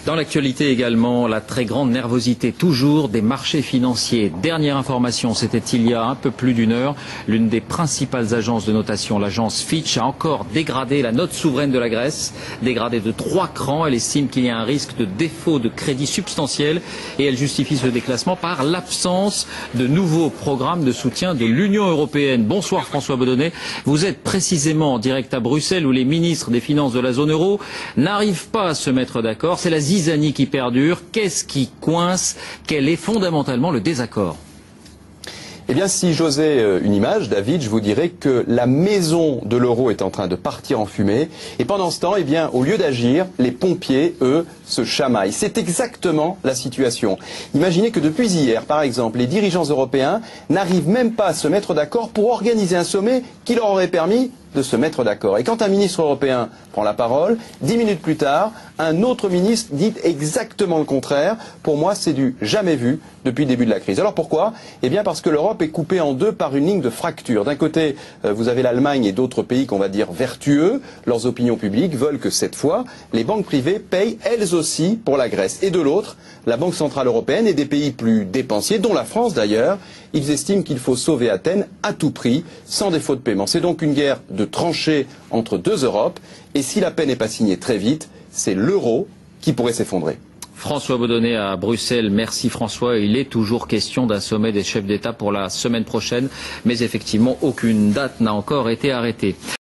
Dans l'actualité également, la très grande nervosité toujours des marchés financiers. Dernière information, c'était il y a un peu plus d'une heure. L'une des principales agences de notation, l'agence Fitch, a encore dégradé la note souveraine de la Grèce, dégradée de 3 crans. Elle estime qu'il y a un risque de défaut de crédit substantiel et elle justifie ce déclassement par l'absence de nouveaux programmes de soutien de l'Union européenne. Bonsoir François Baudonnet. Vous êtes précisément en direct à Bruxelles où les ministres des Finances de la zone euro n'arrivent pas à se mettre d'accord. C'est la zizanie qui perdure. Qu'est-ce qui coince? Quel est fondamentalement le désaccord? Eh bien, si j'osais une image, David, je vous dirais que la maison de l'euro est en train de partir en fumée. Et pendant ce temps, eh bien, au lieu d'agir, les pompiers, eux, se chamaillent. C'est exactement la situation. Imaginez que depuis hier, par exemple, les dirigeants européens n'arrivent même pas à se mettre d'accord pour organiser un sommet qui leur aurait permis de se mettre d'accord. Et quand un ministre européen prend la parole, 10 minutes plus tard, un autre ministre dit exactement le contraire. Pour moi, c'est du jamais vu depuis le début de la crise. Alors pourquoi? Eh bien parce que l'Europe est coupée en deux par une ligne de fracture. D'un côté, vous avez l'Allemagne et d'autres pays qu'on va dire vertueux. Leurs opinions publiques veulent que cette fois, les banques privées payent elles aussi pour la Grèce. Et de l'autre, la Banque Centrale Européenne et des pays plus dépensiers, dont la France d'ailleurs, ils estiment qu'il faut sauver Athènes à tout prix, sans défaut de paiement. C'est donc une guerre de tranchées entre deux Europes. Et si la paix n'est pas signée très vite, c'est l'euro qui pourrait s'effondrer. François Baudonnet à Bruxelles. Merci François. Il est toujours question d'un sommet des chefs d'État pour la semaine prochaine, mais effectivement aucune date n'a encore été arrêtée.